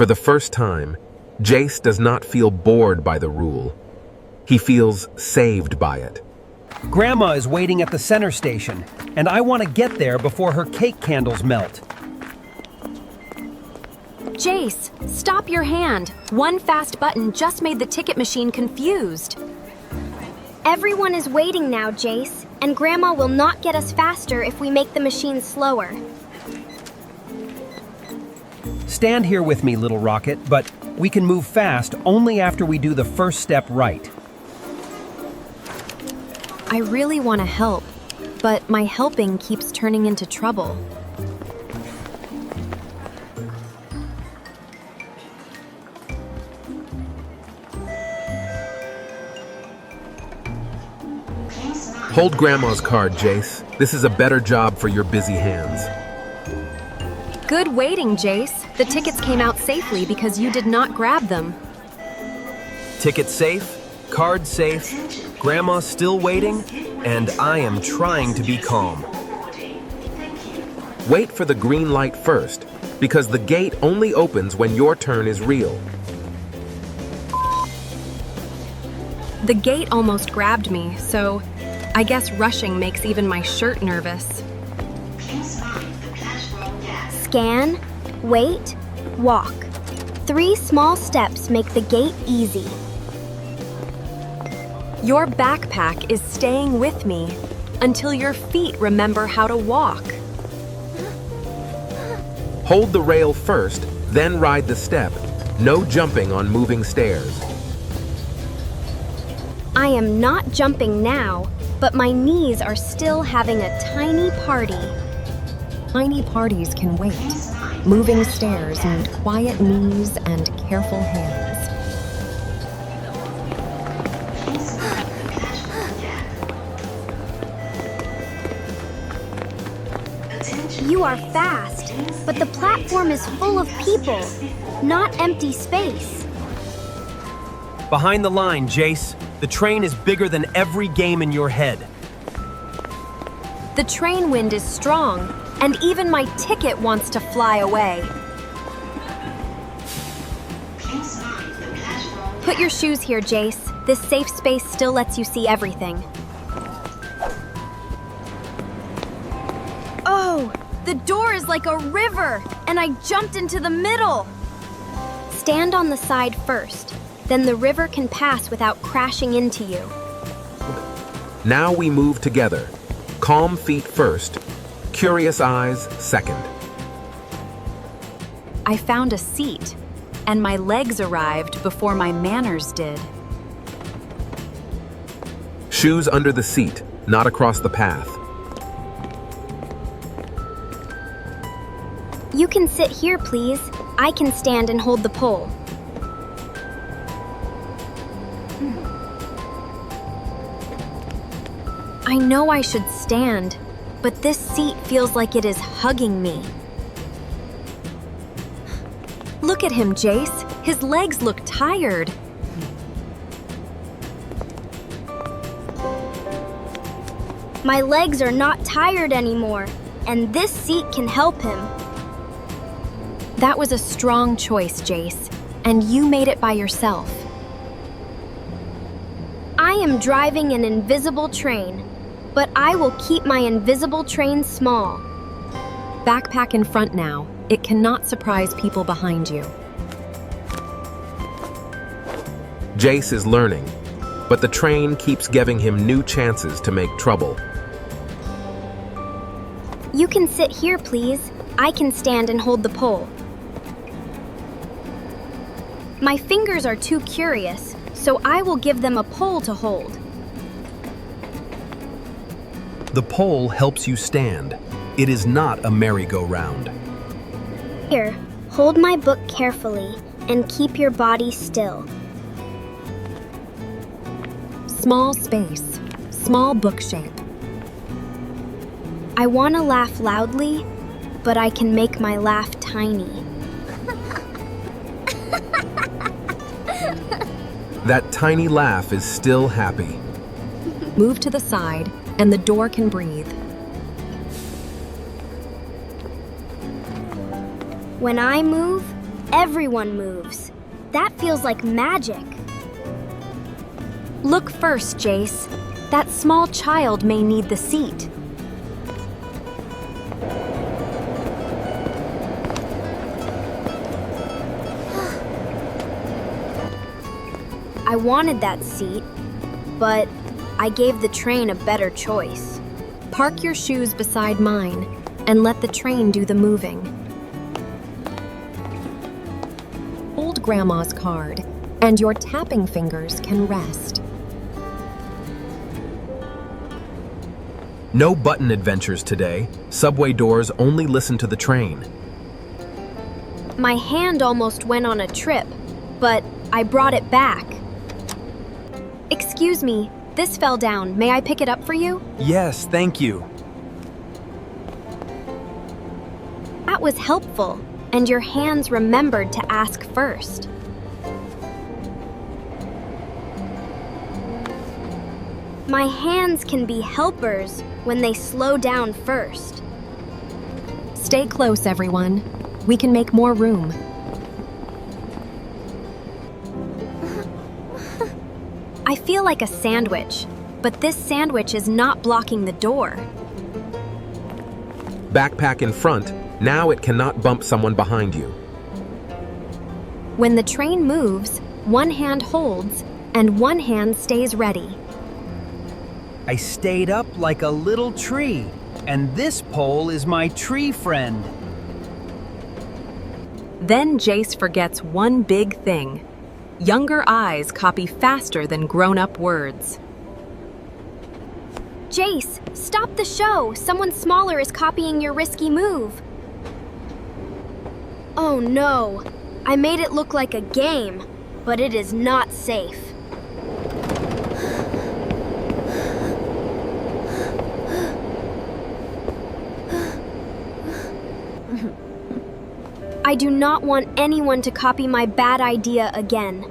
For the first time, Jace does not feel bored by the rule. He feels saved by it. Grandma is waiting at the center station, and I want to get there before her cake candles melt. Jace, stop your hand. One fast button just made the ticket machine confused. Everyone is waiting now, Jace, and Grandma will not get us faster if we make the machine slower. Stand here with me, little rocket, but we can move fast only after we do the first step right. I really want to help, but my helping keeps turning into trouble. Hold Grandma's card, Jace. This is a better job for your busy hands. Good waiting, Jace. The tickets came out safely because you did not grab them. Ticket safe, card safe, Grandma's still waiting, and I am trying to be calm. Wait for the green light first, because the gate only opens when your turn is real. The gate almost grabbed me, so I guess rushing makes even my shirt nervous. Scan, wait, walk. 3 small steps make the gate easy. Your backpack is staying with me until your feet remember how to walk. Hold the rail first, then ride the step. No jumping on moving stairs. I am not jumping now, but my knees are still having a tiny party. Tiny parties can wait. Moving stairs need quiet knees and careful hands. You are fast, but the platform is full of people, not empty space. Behind the line, Jace. The train is bigger than every game in your head. The train wind is strong, and even my ticket wants to fly away. Put your shoes here, Jace. This safe space still lets you see everything. Oh, the door is like a river, and I jumped into the middle. Stand on the side first. Then the river can pass without crashing into you. Now we move together. Calm feet first, curious eyes second. I found a seat, and my legs arrived before my manners did. Shoes under the seat, not across the path. You can sit here, please. I can stand and hold the pole. I know I should stand, but this seat feels like it is hugging me. Look at him, Jace. His legs look tired. My legs are not tired anymore, and this seat can help him. That was a strong choice, Jace, and you made it by yourself. I am driving an invisible train, but I will keep my invisible train small. Backpack in front now. It cannot surprise people behind you. Jace is learning, but the train keeps giving him new chances to make trouble. You can sit here, please. I can stand and hold the pole. My fingers are too curious, so I will give them a pole to hold. The pole helps you stand. It is not a merry-go-round. Here, hold my book carefully and keep your body still. Small space, small book shape. I want to laugh loudly, but I can make my laugh tiny. That tiny laugh is still happy. Move to the side, and the door can breathe. When I move, everyone moves. That feels like magic. Look first, Jace. That small child may need the seat. I wanted that seat, but I gave the train a better choice. Park your shoes beside mine and let the train do the moving. Hold Grandma's card, and your tapping fingers can rest. No button adventures today. Subway doors only listen to the train. My hand almost went on a trip, but I brought it back. Excuse me, this fell down. May I pick it up for you? Yes, thank you. That was helpful, and your hands remembered to ask first. My hands can be helpers when they slow down first. Stay close, everyone. We can make more room. I feel like a sandwich, but this sandwich is not blocking the door. Backpack in front. Now it cannot bump someone behind you. When the train moves, one hand holds and one hand stays ready. I stayed up like a little tree, and this pole is my tree friend. Then Jace forgets one big thing. Younger eyes copy faster than grown-up words. Jace, stop the show! Someone smaller is copying your risky move. Oh no! I made it look like a game, but it is not safe. I do not want anyone to copy my bad idea again.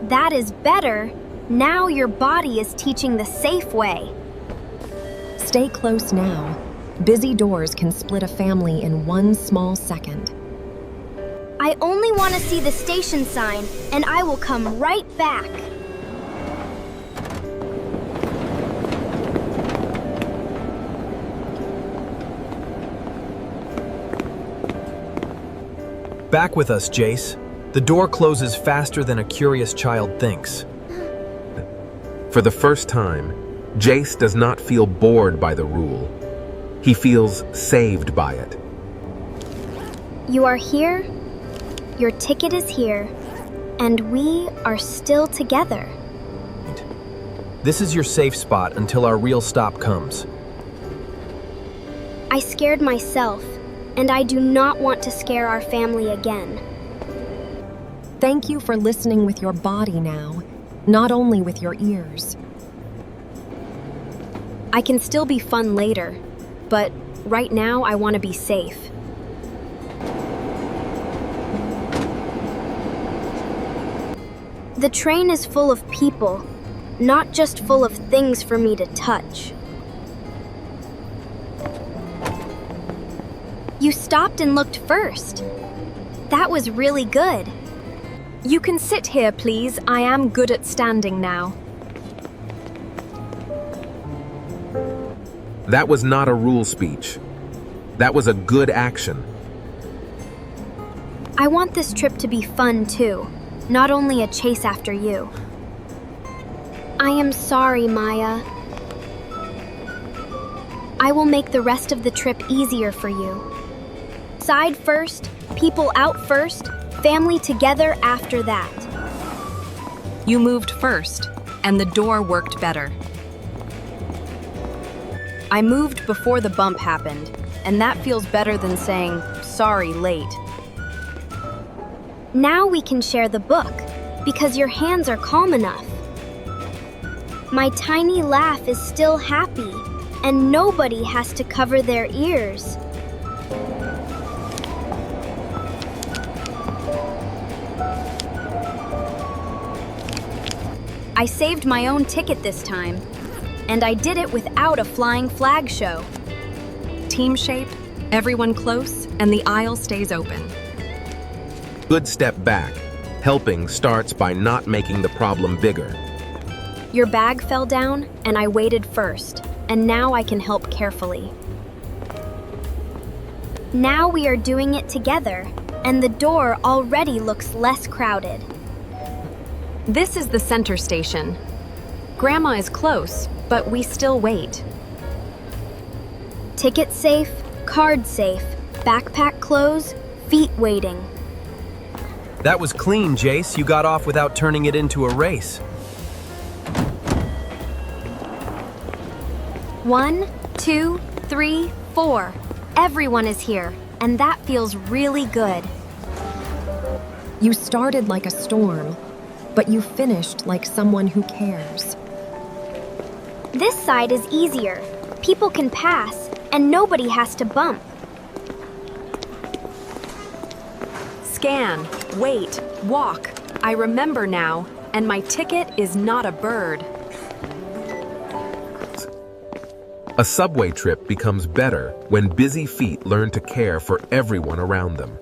That is better. Now your body is teaching the safe way. Stay close now. Busy doors can split a family in one small second. I only want to see the station sign, and I will come right back. Back with us, Jace. The door closes faster than a curious child thinks. For the first time, Jace does not feel bored by the rule. He feels saved by it. You are here, your ticket is here, and we are still together. This is your safe spot until our real stop comes. I scared myself, and I do not want to scare our family again. Thank you for listening with your body now, not only with your ears. I can still be fun later, but right now I want to be safe. The train is full of people, not just full of things for me to touch. You stopped and looked first. That was really good. You can sit here, please. I am good at standing now. That was not a rule speech. That was a good action. I want this trip to be fun too, not only a chase after you. I am sorry, Mya. I will make the rest of the trip easier for you. Side first, people out first, family together after that. You moved first, and the door worked better. I moved before the bump happened, and that feels better than saying, sorry, late. Now we can share the book, because your hands are calm enough. My tiny laugh is still happy, and nobody has to cover their ears. I saved my own ticket this time, and I did it without a flying flag show. Team shape, everyone close, and the aisle stays open. Good step back. Helping starts by not making the problem bigger. Your bag fell down, and I waited first, and now I can help carefully. Now we are doing it together, and the door already looks less crowded. This is the center station. Grandma is close, but we still wait. Ticket safe, card safe, backpack close, feet waiting. That was clean, Jace. You got off without turning it into a race. 1, 2, 3, 4. Everyone is here, and that feels really good. You started like a storm, but you finished like someone who cares. This side is easier. People can pass, and nobody has to bump. Scan, wait, walk. I remember now, and my ticket is not a bird. A subway trip becomes better when busy feet learn to care for everyone around them.